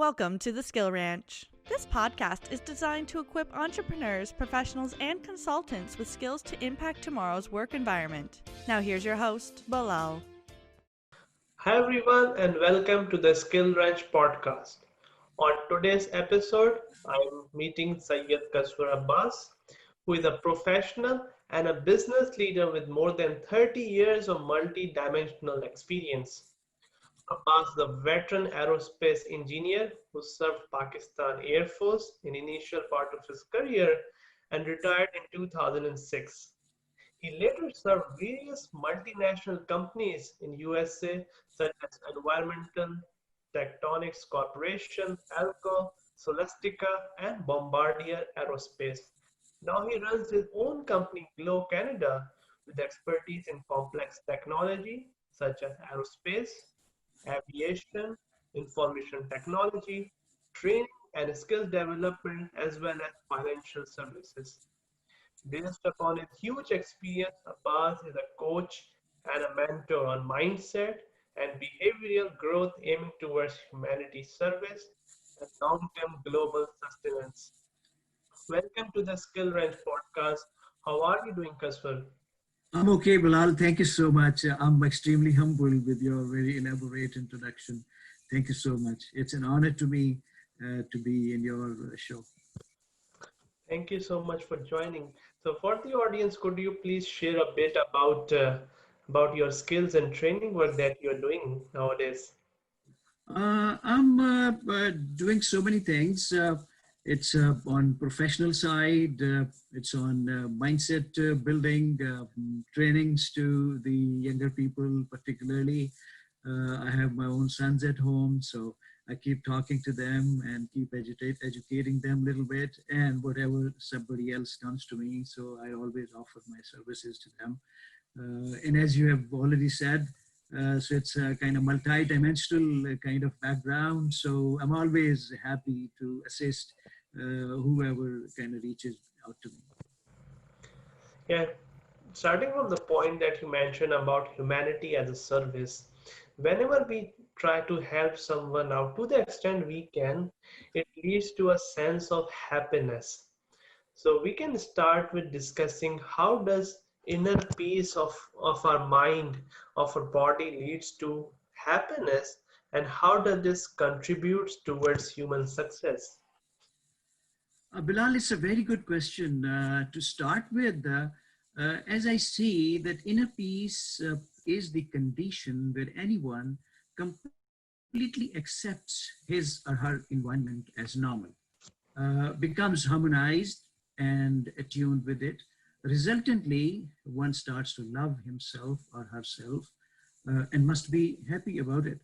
Welcome to the Skill Ranch. This podcast is designed to equip entrepreneurs, professionals, and consultants with skills to impact tomorrow's work environment. Now here's your host, Bilal. Hi everyone and welcome to the Skill Ranch podcast. On today's episode, I'm meeting Syed Qaswar Abbas, who is a professional and a business leader with more than 30 years of multi-dimensional experience. Abbas is a veteran aerospace engineer who served Pakistan Air Force in initial part of his career and retired in 2006. He later served various multinational companies in USA such as Environmental Tectonics Corporation, Alco, Solistica, and Bombardier Aerospace. Now he runs his own company, Glow Canada, with expertise in complex technology such as aerospace, aviation, information technology, training and skills development, as well as financial services. Based upon his huge experience, Abbas is a coach and a mentor on mindset and behavioral growth aiming towards humanity service and long-term global sustenance. Welcome to the Skill Ranch podcast. How are you doing, Kaswar? I'm okay, Bilal. Thank you so much. I'm extremely humbled with your very elaborate introduction. Thank you so much. It's an honor to me to be in your show. Thank you so much for joining. So, for the audience, could you please share a bit about your skills and training work that you're doing nowadays? I'm doing so many things. It's on professional side. It's on mindset building, trainings to the younger people, particularly. I have my own sons at home, so I keep talking to them and keep educating them a little bit. And whatever somebody else comes to me, so I always offer my services to them. And as you have already said, so it's a kind of multi-dimensional kind of background. So I'm always happy to assist whoever kind of reaches out to me. Yeah, starting from the point that you mentioned about humanity as a service, whenever we try to help someone out to the extent we can, it leads to a sense of happiness. So we can start with discussing how does inner peace of our mind, of our body leads to happiness, and how does this contributes towards human success? Bilal, it's a very good question. To start with, as I see that inner peace is the condition where anyone completely accepts his or her environment as normal, becomes harmonized and attuned with it. Resultantly, one starts to love himself or herself and must be happy about it.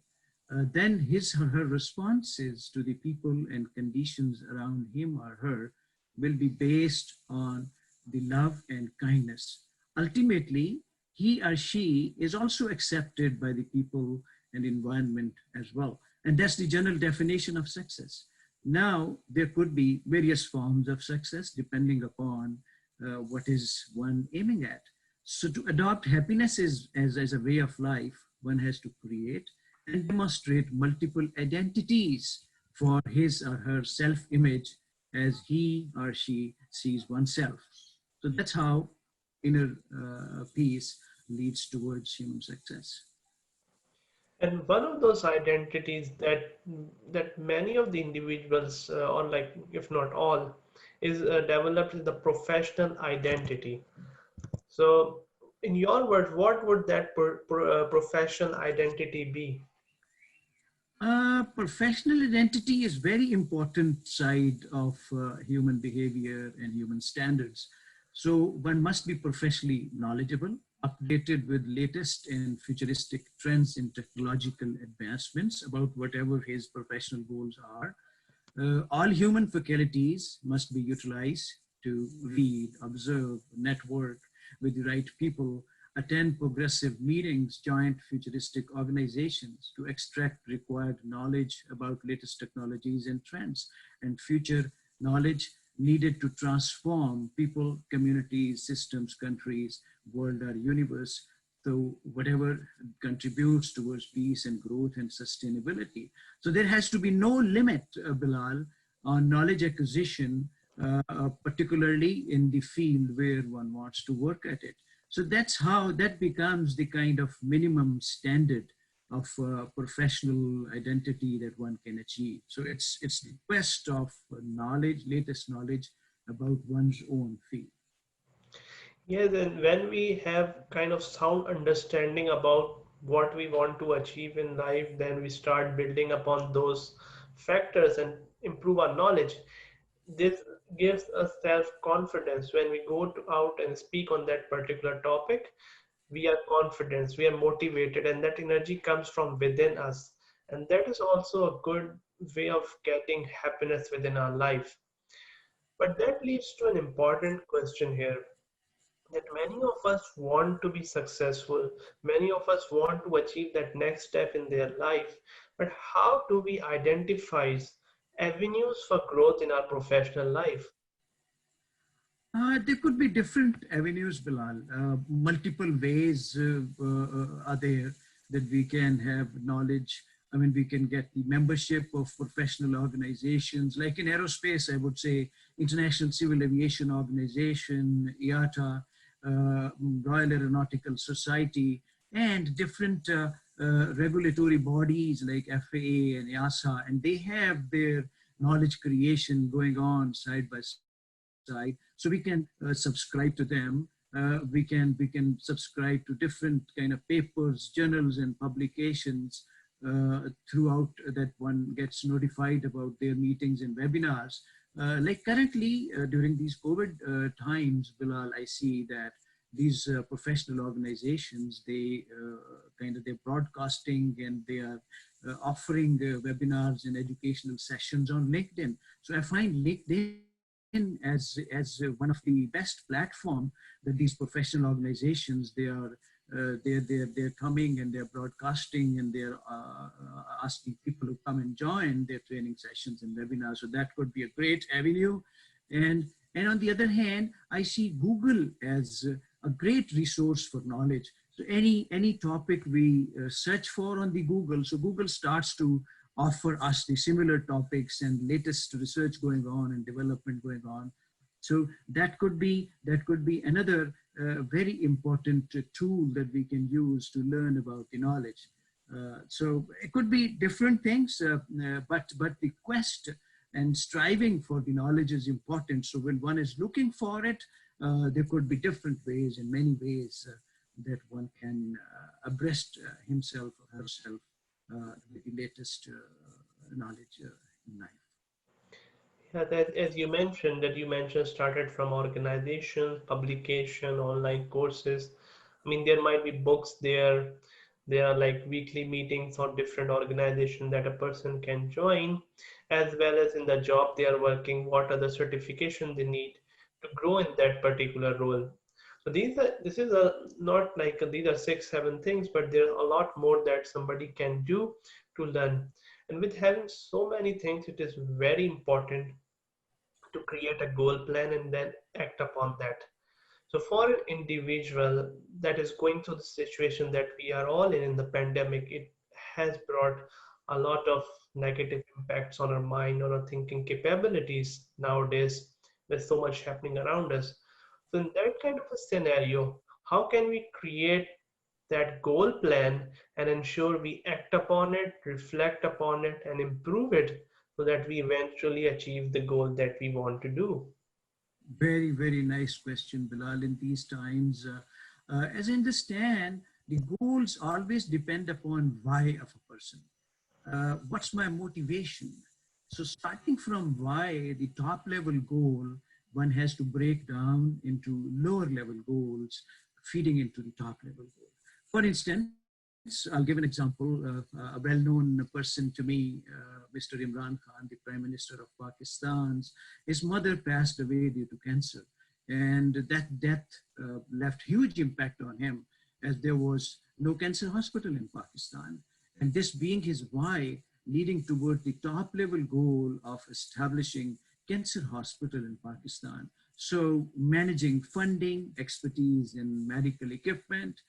Then his or her responses to the people and conditions around him or her will be based on the love and kindness. Ultimately, he or she is also accepted by the people and environment as well. And that's the general definition of success. Now, there could be various forms of success depending upon what is one aiming at. So to adopt happiness as a way of life, one has to create and demonstrate multiple identities for his or her self-image as he or she sees oneself. So that's how inner peace leads towards human success. And one of those identities that many of the individuals, or like if not all, is developed is the professional identity. So, in your words, what would that professional identity be? Professional identity is very important side of human behavior and human standards. So one must be professionally knowledgeable, updated with latest and futuristic trends in technological advancements about whatever his professional goals are. All human faculties must be utilized to read, observe, network with the right people, attend progressive meetings, join futuristic organizations to extract required knowledge about latest technologies and trends, and future knowledge needed to transform people, communities, systems, countries, world, or universe so whatever contributes towards peace and growth and sustainability. So there has to be no limit, Bilal, on knowledge acquisition, particularly in the field where one wants to work at it. So that's how that becomes the kind of minimum standard of professional identity that one can achieve. So it's the quest of knowledge, latest knowledge about one's own field. Yes, and when we have kind of sound understanding about what we want to achieve in life, then we start building upon those factors and improve our knowledge. This gives us self-confidence. When we go out and speak on that particular topic, we are confident, we are motivated, and that energy comes from within us. And that is also a good way of getting happiness within our life. But that leads to an important question here, that many of us want to be successful, many of us want to achieve that next step in their life, but how do we identify avenues for growth in our professional life? There could be different avenues, Bilal. Multiple ways are there that we can have knowledge. I mean, we can get the membership of professional organizations, like in aerospace, I would say International Civil Aviation Organization, IATA, Royal Aeronautical Society, and different regulatory bodies like FAA and EASA, and they have their knowledge creation going on side by side. So we can subscribe to them. We can subscribe to different kind of papers, journals, and publications throughout that one gets notified about their meetings and webinars. Like currently during these COVID times, Bilal, I see that these professional organizations, they're broadcasting and they are offering webinars and educational sessions on LinkedIn. So I find LinkedIn as one of the best platform that these professional organizations, they're coming and they're broadcasting and they're asking people to come and join their training sessions and webinars. So that could be a great avenue. And on the other hand, I see Google as a great resource for knowledge. So any topic we search for on the Google, so Google starts to offer us the similar topics and latest research going on and development going on. So that could be another very important tool that we can use to learn about the knowledge. So it could be different things, but the quest and striving for the knowledge is important. So when one is looking for it, there could be different ways and many ways that one can abreast himself or herself with the latest knowledge in life. Yeah, that as you mentioned started from organization, publication, online courses. I mean, there might be books there. There are like weekly meetings or different organizations that a person can join, as well as in the job they are working, what are the certifications they need to grow in that particular role. So this is a not like these are six, seven things, but there's a lot more that somebody can do to learn. And with having so many things, it is very important to create a goal plan and then act upon that. So for an individual that is going through the situation that we are all in the pandemic, it has brought a lot of negative impacts on our mind, on our thinking capabilities nowadays with so much happening around us. So in that kind of a scenario, how can we create that goal plan and ensure we act upon it, reflect upon it, and improve it so that we eventually achieve the goal that we want to do? Very, very nice question, Bilal. In these times, as I understand, the goals always depend upon why of a person. What's my motivation? So starting from why, the top level goal, one has to break down into lower level goals, feeding into the top level goal. For instance, I'll give an example. A well-known person to me, Mr. Imran Khan, the Prime Minister of Pakistan. His mother passed away due to cancer. And that death left huge impact on him, as there was no cancer hospital in Pakistan. And this being his why, leading toward the top level goal of establishing cancer hospital in Pakistan. So managing funding, expertise in medical equipment,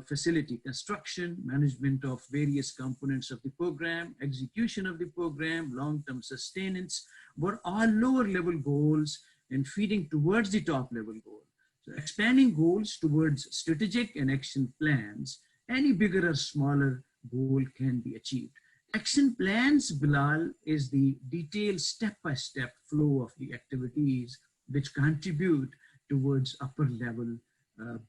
facility construction, management of various components of the program, execution of the program, long-term sustenance, were all lower level goals and feeding towards the top level goal. So expanding goals towards strategic and action plans, any bigger or smaller goal can be achieved. Action plans, Bilal, is the detailed step-by-step flow of the activities which contribute towards upper level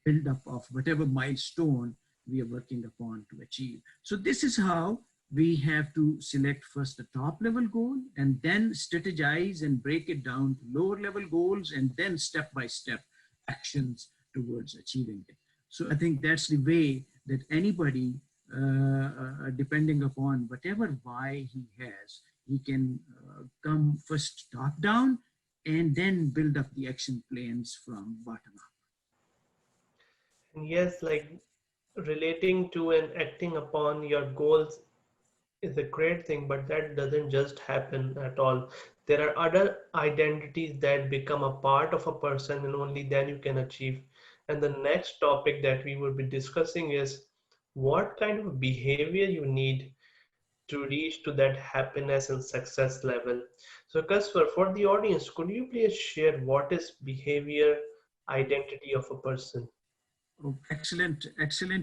build-up of whatever milestone we are working upon to achieve. So this is how we have to select first the top level goal and then strategize and break it down to lower level goals and then step-by-step actions towards achieving it. So I think that's the way that anybody, depending upon whatever why he has, he can come first top down and then build up the action plans from bottom up. Yes, like relating to and acting upon your goals is a great thing, but that doesn't just happen at all. There are other identities that become a part of a person, and only then you can achieve. And the next topic that we will be discussing is what kind of behavior you need to reach to that happiness and success level. So, Qaswar, for the audience, could you please share what is behavior identity of a person? Oh, excellent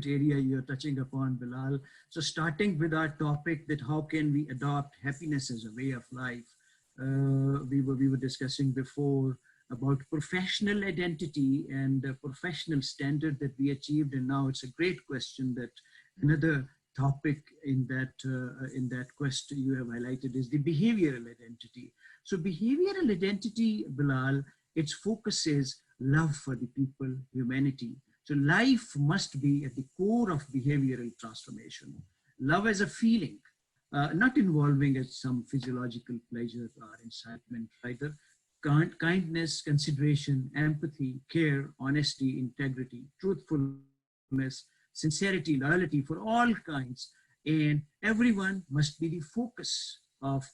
area you're touching upon, Bilal. So starting with our topic that how can we adopt happiness as a way of life, we were discussing before about professional identity and the professional standard that we achieved, and now it's a great question that another topic in that quest you have highlighted is the behavioral identity. So behavioral identity, Bilal, its focus is love for the people, humanity. So life must be at the core of behavioral transformation. Love as a feeling, not involving as some physiological pleasure or incitement, rather kindness, consideration, empathy, care, honesty, integrity, truthfulness, sincerity, loyalty for all kinds. And everyone must be the focus of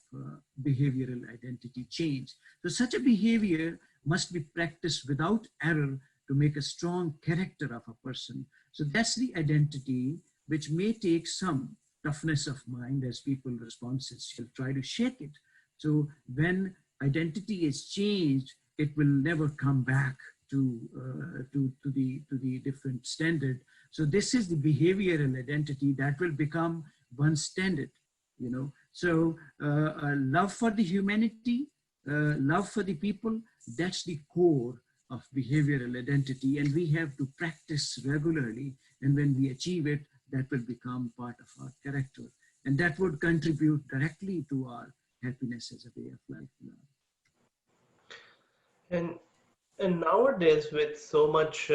behavioral identity change. So such a behavior must be practiced without error to make a strong character of a person. So that's the identity which may take some toughness of mind as people responses will try to shake it. So when identity is changed, it will never come back to the different standard. So this is the behavioral identity that will become one standard, you know. So love for the humanity, love for the people, that's the core of behavioral identity, and we have to practice regularly, and when we achieve it, that will become part of our character, and that would contribute directly to our happiness as a way of life. And nowadays, with so much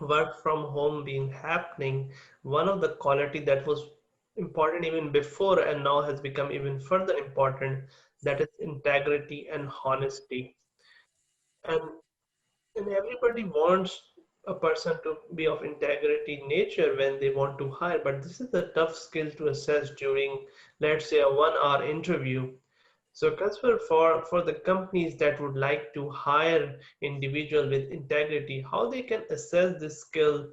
work from home being happening, one of the quality that was important even before and now has become even further important, that is integrity and honesty. And and everybody wants a person to be of integrity nature when they want to hire, but this is a tough skill to assess during, let's say, a 1 hour interview. So Kasper, for the companies that would like to hire individual with integrity, how they can assess this skill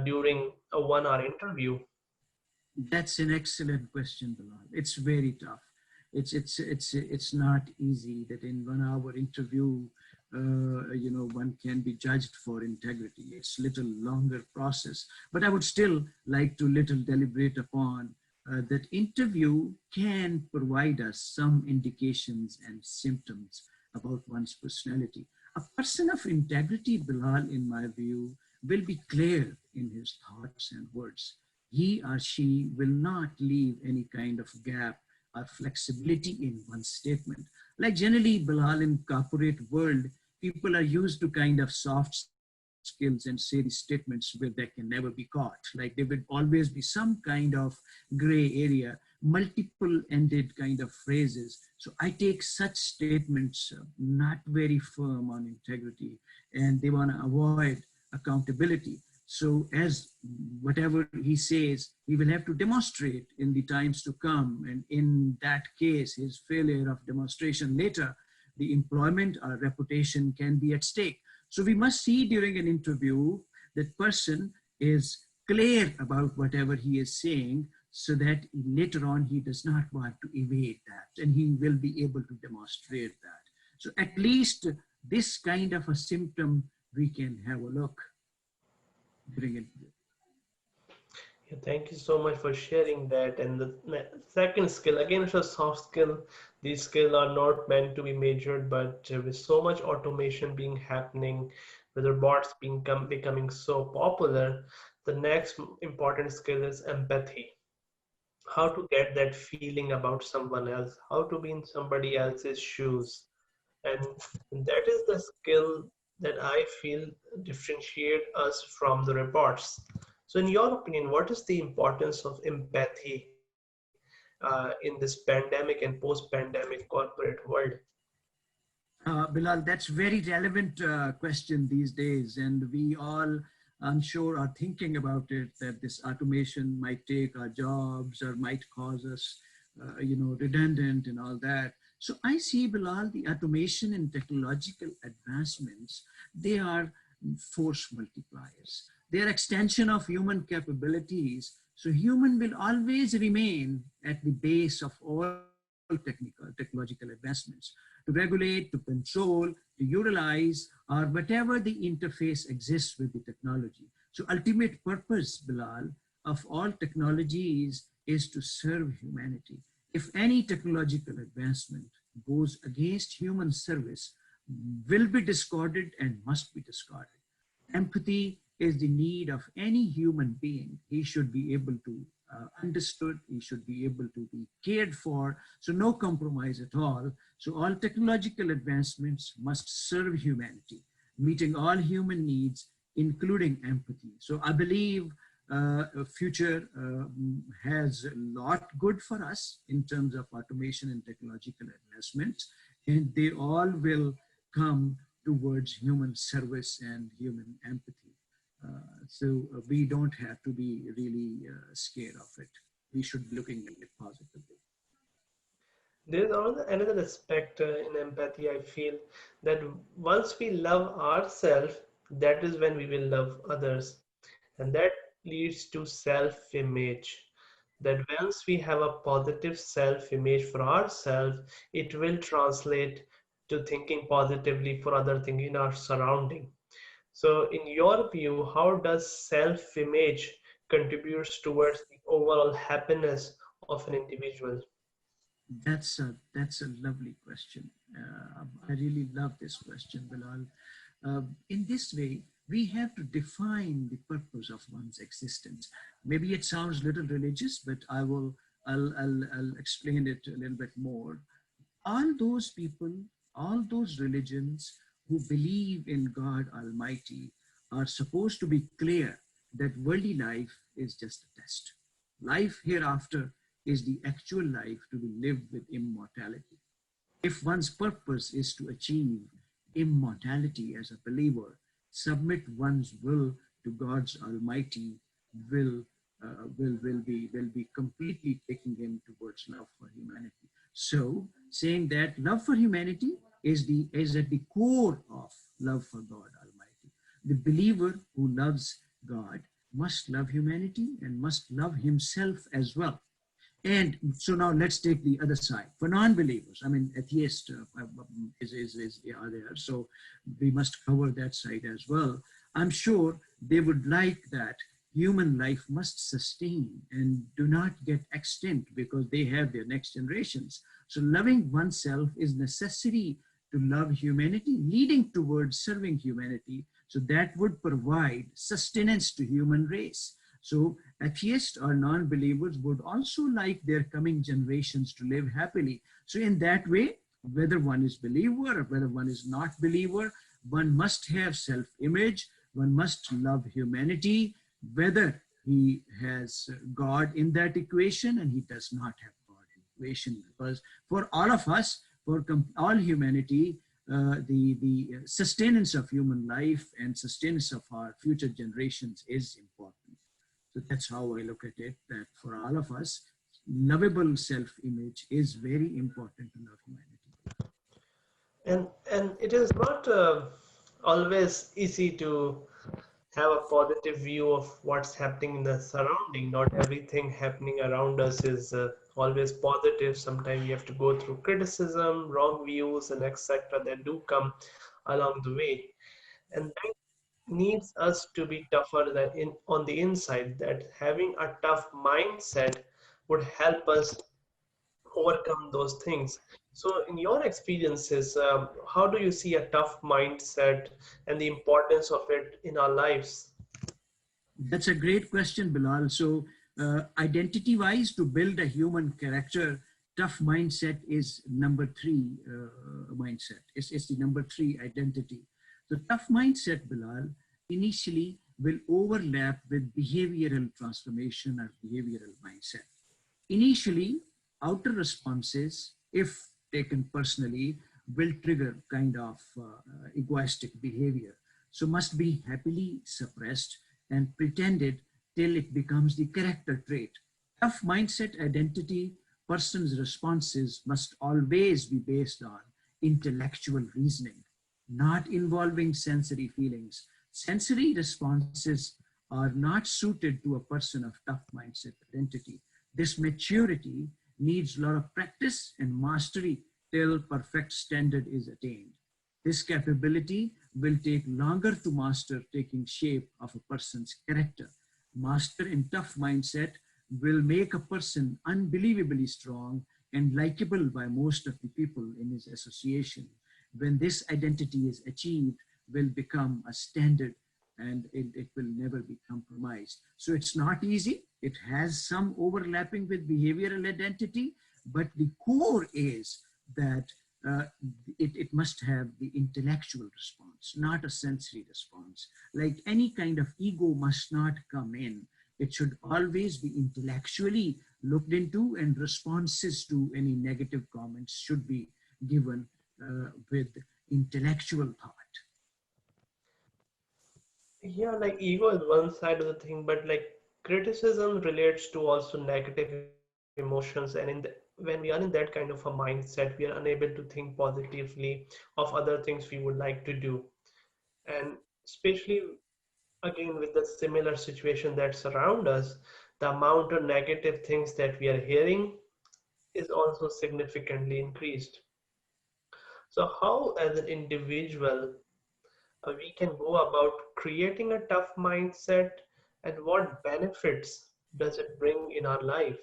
during a 1 hour interview? That's an excellent question, Bilal. It's very tough. It's not easy that in 1 hour interview, one can be judged for integrity. It's little longer process, but I would still like to little deliberate upon that interview can provide us some indications and symptoms about one's personality. A person of integrity, Bilal, in my view, will be clear in his thoughts and words. He or she will not leave any kind of gap or flexibility in one statement. Like generally, Bilal, in corporate world, people are used to kind of soft skills and say the statements where they can never be caught. Like there will always be some kind of gray area, multiple ended kind of phrases. So I take such statements not very firm on integrity, and they want to avoid accountability. So as whatever he says, he will have to demonstrate in the times to come. And in that case, his failure of demonstration later, the employment or reputation can be at stake. So we must see during an interview that person is clear about whatever he is saying, so that later on he does not want to evade that, and he will be able to demonstrate that. So at least this kind of a symptom we can have a look, bring it. Yeah, thank you so much for sharing that. And the second skill, again, it's a soft skill. These skills are not meant to be measured, but with so much automation being happening, with robots becoming so popular, the next important skill is empathy. How to get that feeling about someone else, how to be in somebody else's shoes. And that is the skill that I feel differentiate us from the robots. So in your opinion, what is the importance of empathy in this pandemic and post-pandemic corporate world? Bilal, that's very relevant question these days, and we all, I'm sure, are thinking about it, that this automation might take our jobs or might cause us, redundant and all that. So I see, Bilal, the automation and technological advancements, they are force multipliers. They are extension of human capabilities. So human will always remain at the base of all technological advancements, to regulate, to control, to utilize, or whatever the interface exists with the technology. So ultimate purpose, Bilal, of all technologies is to serve humanity. If any technological advancement goes against human service, will be discarded and must be discarded. Empathy is the need of any human being. He should be able to understood, he should be able to be cared for, so no compromise at all. So all technological advancements must serve humanity, meeting all human needs, including empathy. So I believe future has a lot good for us in terms of automation and technological advancements, and they all will come towards human service and human empathy. So we don't have to be really scared of it. We should be looking at it positively. There's another aspect in empathy, I feel, that once we love ourselves, that is when we will love others. And that leads to self-image. That once we have a positive self-image for ourselves, it will translate to thinking positively for other things in our surrounding. So in your view, how does self-image contributes towards the overall happiness of an individual? That's a lovely question. I really love this question, Bilal. In this way, we have to define the purpose of one's existence. Maybe it sounds a little religious, but I'll explain it a little bit more. All those people, all those religions who believe in God Almighty are supposed to be clear that worldly life is just a test. Life hereafter is the actual life to be lived with immortality. If one's purpose is to achieve immortality as a believer, submit one's will to God's Almighty will will be completely taking him towards love for humanity. So, saying that love for humanity is at the core of love for God Almighty. The believer who loves God must love humanity and must love himself as well. And so now let's take the other side. For non-believers, I mean, atheists are there, so we must cover that side as well. I'm sure they would like that human life must sustain and do not get extinct because they have their next generations. So loving oneself is necessary to love humanity, leading towards serving humanity. So that would provide sustenance to human race. So atheists or non-believers would also like their coming generations to live happily. So in that way, whether one is believer or whether one is not believer, one must have self-image, one must love humanity, whether he has God in that equation and he does not have God in the equation. Because for all of us, for all humanity, the sustenance of human life and sustenance of our future generations is important. So that's how I look at it, that for all of us, lovable self-image is very important to love humanity. And it is not always easy to have a positive view of what's happening in the surrounding. Not everything happening around us is always positive. Sometimes you have to go through criticism, wrong views, and etc. that do come along the way. And that needs us to be tougher than on the inside. That having a tough mindset would help us overcome those things. So, in your experiences, how do you see a tough mindset and the importance of it in our lives? That's a great question, Bilal. So, identity wise, to build a human character, tough mindset is number three mindset. It's the number three identity. The tough mindset, Bilal, initially will overlap with behavioral transformation or behavioral mindset. Initially, outer responses, if taken personally, will trigger kind of egoistic behavior. So must be happily suppressed and pretended till it becomes the character trait. Tough mindset identity, person's responses must always be based on intellectual reasoning, not involving sensory feelings. Sensory responses are not suited to a person of tough mindset identity. This maturity needs a lot of practice and mastery till perfect standard is attained. This capability will take longer to master, taking shape of a person's character. Master in tough mindset will make a person unbelievably strong and likable by most of the people in his association. When this identity is achieved, will become a standard and it will never be compromised. So it's not easy. It has some overlapping with behavioral identity, but the core is that uh, it must have the intellectual response, not a sensory response. Like any kind of ego must not come in. It should always be intellectually looked into, and responses to any negative comments should be given with intellectual thought. Yeah, like ego is one side of the thing, but like criticism relates to also negative emotions. And when we are in that kind of a mindset, we are unable to think positively of other things we would like to do. And especially again with the similar situation that surround us, the amount of negative things that we are hearing is also significantly increased. So how as an individual we can go about creating a tough mindset, and what benefits does it bring in our life?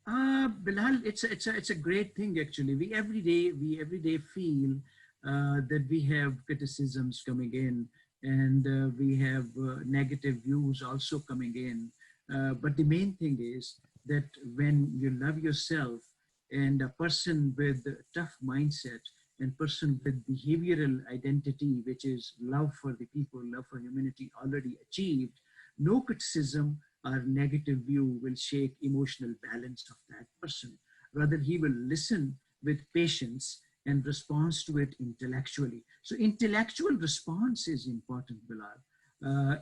Bilal, it's a great thing actually. We every day feel that we have criticisms coming in, and we have negative views also coming in. But the main thing is that when you love yourself, and a person with a tough mindset and person with behavioral identity, which is love for the people, love for humanity already achieved, no criticism or negative view will shake emotional balance of that person. Rather, he will listen with patience and responds to it intellectually. So intellectual response is important, Bilal.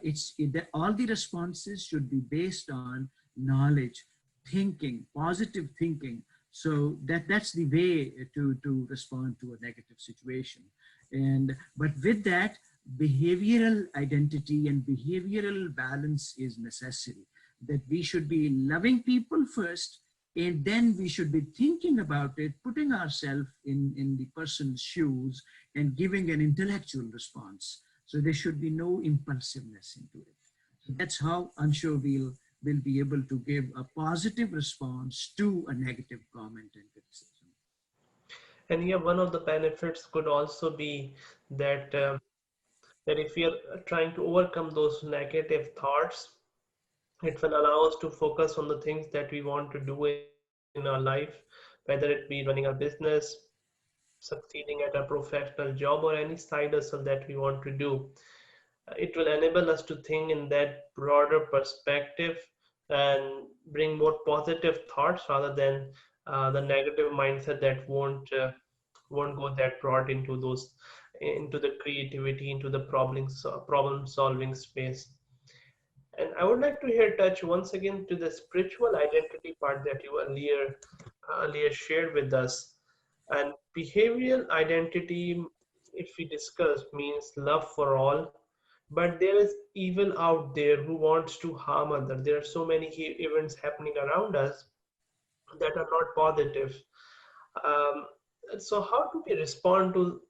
All the responses should be based on knowledge, thinking, positive thinking. So that's the way to respond to a negative situation. And but with that, behavioral identity and behavioral balance is necessary. That we should be loving people first, and then we should be thinking about it, putting ourselves in the person's shoes and giving an intellectual response. So there should be no impulsiveness into it. So that's how I'm sure will be able to give a positive response to a negative comment and criticism. And here one of the benefits could also be that that if we are trying to overcome those negative thoughts, it will allow us to focus on the things that we want to do in our life, whether it be running a business, succeeding at a professional job, or any side hustle that we want to do. It will enable us to think in that broader perspective and bring more positive thoughts rather than the negative mindset that won't go that broad into those into the creativity, into the problem solving space. And I would like to here touch once again to the spiritual identity part that you earlier shared with us. And behavioral identity, if we discuss, means love for all, but there is evil out there who wants to harm others. There are so many events happening around us that are not positive. um, so how do we respond to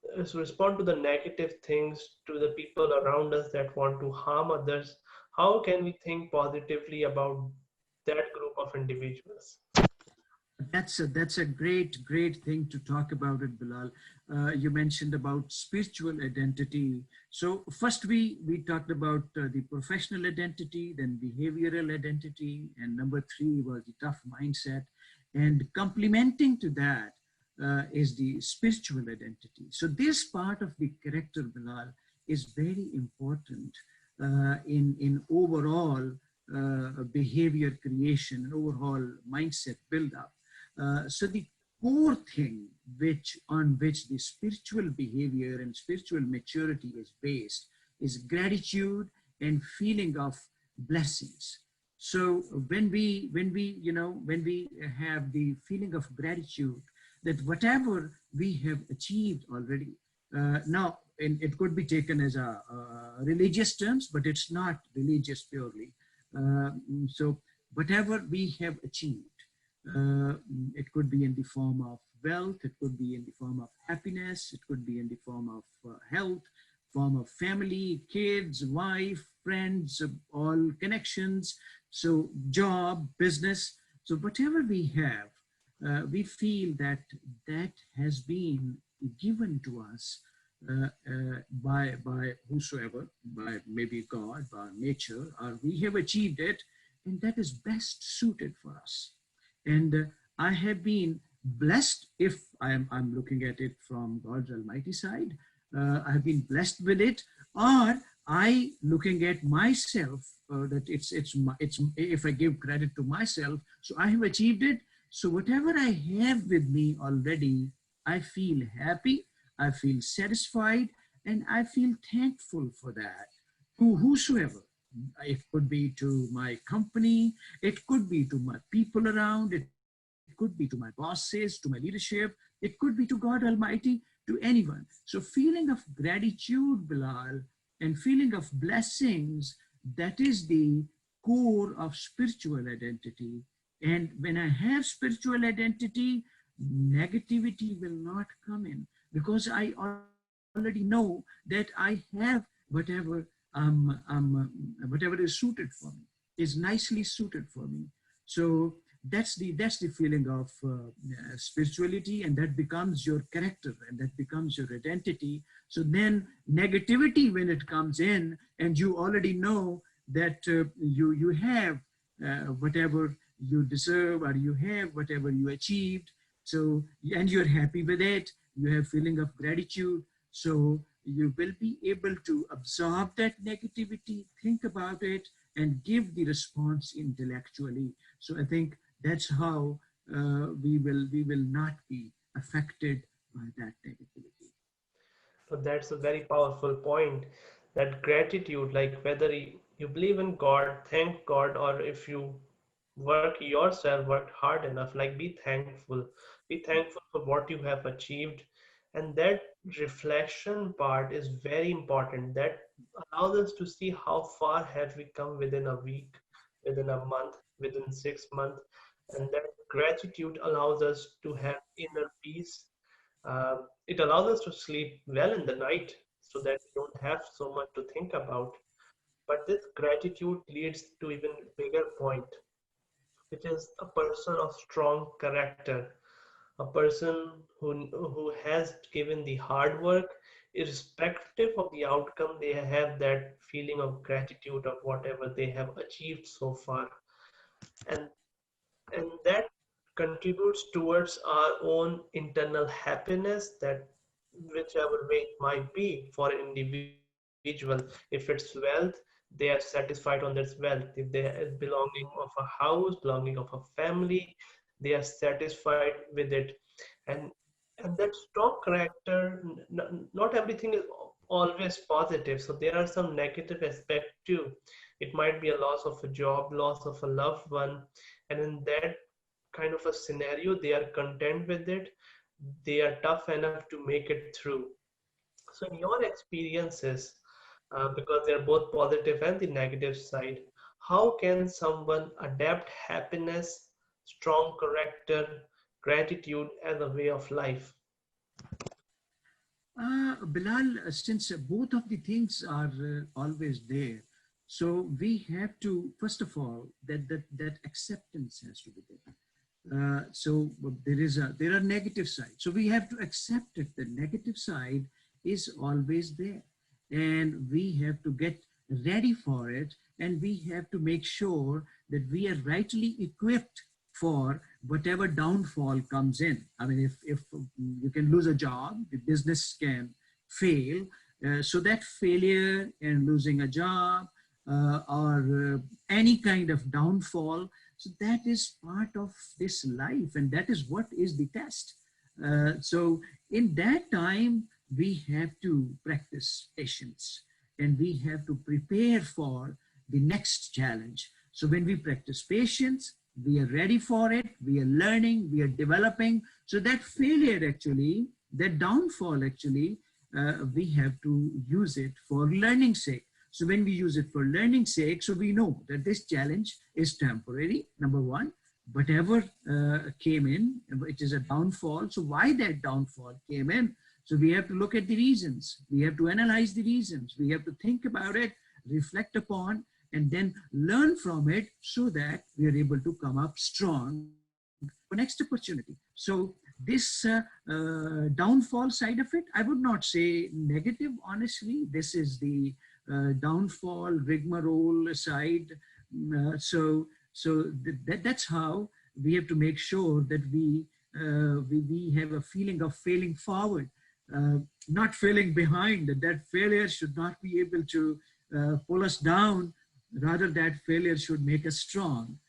the negative things, to the people around us that want to harm others? How can we think positively about that group of individuals? That's a great thing to talk about it, Bilal. You mentioned about spiritual identity. So first we talked about the professional identity, then behavioral identity, and number three was the tough mindset. And complementing to that is the spiritual identity. So this part of the character, Bilal, is very important in overall behavior creation and overall mindset build up. So the core thing on which the spiritual behavior and spiritual maturity is based is gratitude and feeling of blessings. So when we have the feeling of gratitude that whatever we have achieved already, now and it could be taken as a religious terms, but it's not religious purely. So whatever we have achieved, uh, it could be in the form of wealth, it could be in the form of happiness, it could be in the form of health, form of family, kids, wife, friends, all connections, so job, business. So whatever we have, we feel that that has been given to us by whosoever, by maybe God, by nature, or we have achieved it, and that is best suited for us. And I have been blessed, if I'm looking at it from God's Almighty side. I have been blessed with it, or I looking at myself that it's if I give credit to myself, so I have achieved it. So whatever I have with me already, I feel happy, I feel satisfied, and I feel thankful for that to whosoever. It could be to my company, it could be to my people around, it could be to my bosses, to my leadership, it could be to God Almighty, to anyone. So feeling of gratitude, Bilal, and feeling of blessings, that is the core of spiritual identity. And when I have spiritual identity, negativity will not come in because I already know that I have whatever whatever is suited for me, is nicely suited for me. So that's the feeling of spirituality, and that becomes your character, and that becomes your identity. So then negativity, when it comes in, and you already know that you have whatever you deserve, or you have whatever you achieved, so and you're happy with it, you have feeling of gratitude, so you will be able to absorb that negativity, think about it, and give the response intellectually. So I think that's how we will not be affected by that negativity. So that's a very powerful point. That gratitude, like whether you believe in God, thank God, or if you work yourself, work hard enough, like be thankful. Be thankful for what you have achieved. And that reflection part is very important. That allows us to see how far have we come within a week, within a month, within 6 months. And that gratitude allows us to have inner peace. It allows us to sleep well in the night so that we don't have so much to think about. But this gratitude leads to even bigger point, which is a person of strong character, a person who has given the hard work, irrespective of the outcome. They have that feeling of gratitude of whatever they have achieved so far, and that contributes towards our own internal happiness, that whichever way it might be for an individual. If it's wealth, they are satisfied on their wealth. If they are belonging of a house, belonging of a family, they are satisfied with it. and and that strong character, not everything is always positive, so there are some negative aspects too. It might be a loss of a job, loss of a loved one, and in that kind of a scenario they are content with it. They are tough enough to make it through. So in your experiences, because they are both positive and the negative side. How can someone adapt happiness, strong character, gratitude as a way of life? Bilal, since both of the things are always there, so we have to, first of all, that acceptance has to be there. So there are negative sides. So we have to accept it. The negative side is always there, and we have to get ready for it, and we have to make sure that we are rightly equipped for whatever downfall comes in. I mean, if you can lose a job, the business can fail. So that failure and losing a job or any kind of downfall, so that is part of this life, and that is what is the test. So in that time, we have to practice patience, and we have to prepare for the next challenge. So when we practice patience, we are ready for it, we are learning, we are developing. So that failure actually, that downfall actually, we have to use it for learning sake. So when we use it for learning sake, so we know that this challenge is temporary, number one. Whatever came in, it is a downfall. So why that downfall came in? So we have to look at the reasons. We have to analyze the reasons. We have to think about it, reflect upon, and then learn from it so that we are able to come up strong for next opportunity. So this downfall side of it, I would not say negative, honestly. This is the downfall, rigmarole side. That's how we have to make sure that we have a feeling of failing forward, not failing behind. That failure should not be able to pull us down. Rather, that failure should make us strong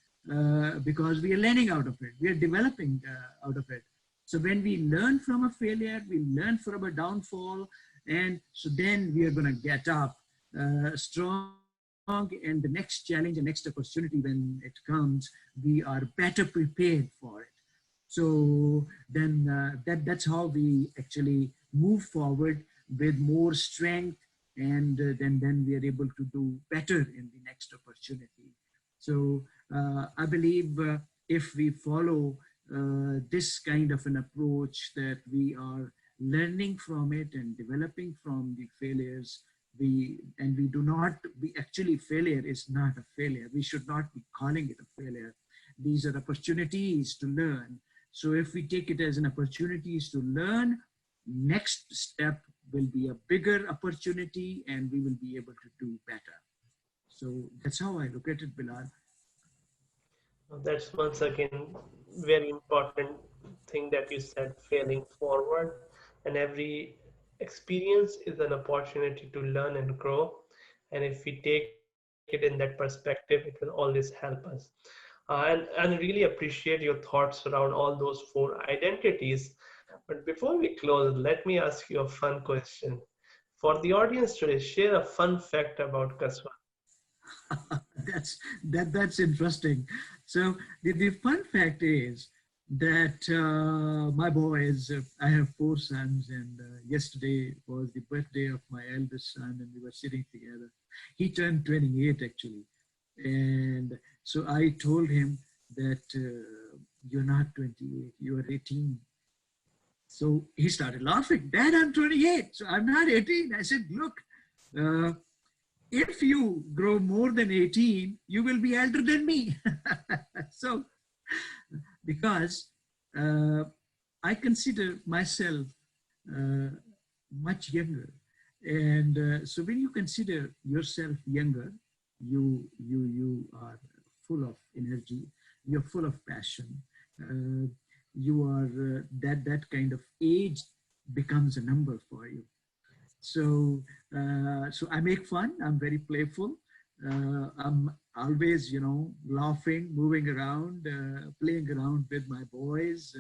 because we are learning out of it. We are developing out of it. So when we learn from a failure, we learn from a downfall, and so then we are going to get up strong, and the next challenge, the next opportunity when it comes, we are better prepared for it. So then that's how we actually move forward with more strength, and then we are able to do better in the next opportunity. So I believe if we follow this kind of an approach, that we are learning from it and developing from the failures, we do not, we actually, failure is not a failure. We should not be calling it a failure. These are opportunities to learn. So if we take it as an opportunities to learn, next step will be a bigger opportunity, and we will be able to do better. So that's how I look at it, Bilal. That's once again very important thing that you said, failing forward, and every experience is an opportunity to learn and grow. And if we take it in that perspective, it will always help us. And really appreciate your thoughts around all those four identities. But before we close, let me ask you a fun question. For the audience today, share a fun fact about Kaswa. That's interesting. So the fun fact is that my boys, I have four sons, and yesterday was the birthday of my eldest son, and we were sitting together. He turned 28 actually, and so I told him that you're not 28, you are 18. So he started laughing. Dad, I'm 28, so I'm not 18. I said, look, uh, if you grow more than 18, you will be elder than me. So, because I consider myself uh, much younger. And so when you consider yourself younger, you are full of energy, you're full of passion. You are that kind of age becomes a number for you. So, so I make fun. I'm very playful. I'm always, laughing, moving around, playing around with my boys,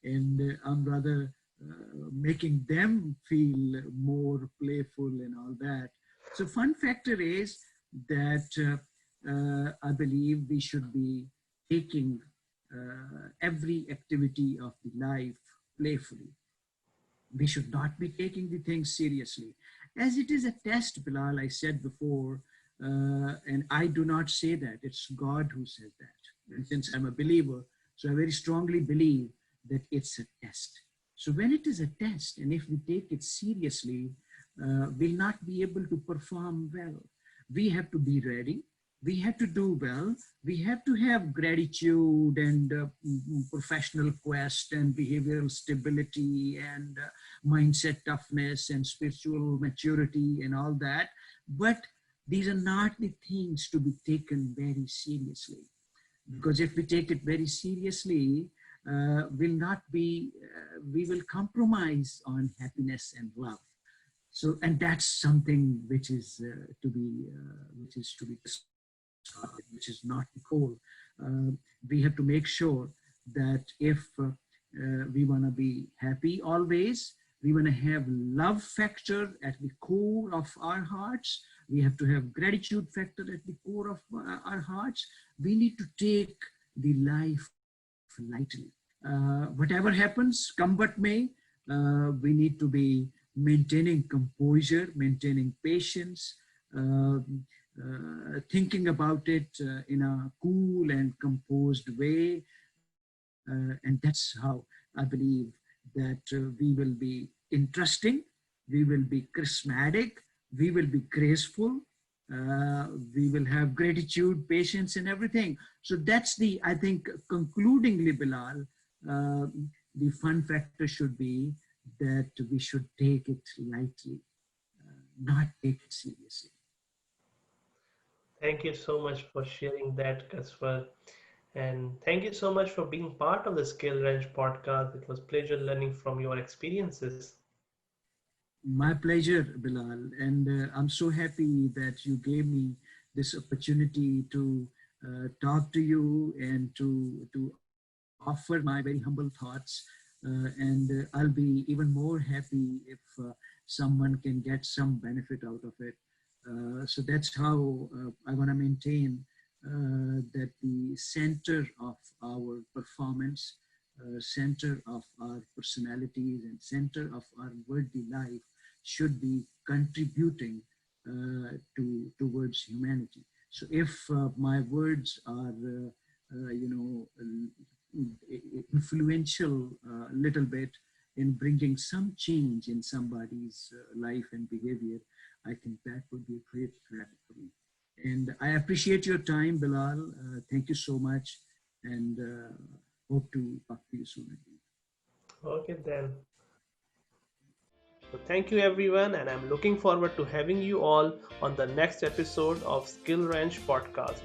and I'm rather making them feel more playful and all that. So, fun factor is that I believe we should be taking every activity of the life playfully. We should not be taking the things seriously. as it is a test, Bilal, I said before, and I do not say that, it's God who says that. And since I'm a believer, so I very strongly believe that it's a test. So when it is a test, and if we take it seriously, we'll not be able to perform well. We have to be ready. We have to do well. We have to have gratitude and professional quest and behavioral stability and mindset toughness and spiritual maturity and all that. But these are not the things to be taken very seriously. Because if we take it very seriously, we will compromise on happiness and love. So, and that's something which is to be started, which is not the goal. We have to make sure that if we want to be happy always, we want to have love factor at the core of our hearts. We have to have gratitude factor at the core of our hearts. We need to take the life lightly. Whatever happens, come what may, we need to be maintaining composure, maintaining patience, thinking about it in a cool and composed way. And that's how I believe that we will be interesting, we will be charismatic, we will be graceful, we will have gratitude, patience, and everything. So that's the, I think, concludingly, Bilal, the fun factor should be that we should take it lightly, not take it seriously. Thank you so much for sharing that, Qaswar. And thank you so much for being part of the Skill Ranch podcast. It was pleasure learning from your experiences. My pleasure, Bilal. And I'm so happy that you gave me this opportunity to talk to you and to offer my very humble thoughts. And I'll be even more happy if someone can get some benefit out of it. So that's how I want to maintain that the center of our performance, center of our personalities, and center of our worldly life should be contributing towards humanity. So if my words are, influential a little bit in bringing some change in somebody's life and behavior, I think that would be a great credit for me. And I appreciate your time, Bilal. Thank you so much, and hope to talk to you soon again. Okay, then. So thank you everyone, and I'm looking forward to having you all on the next episode of Skill Ranch podcast.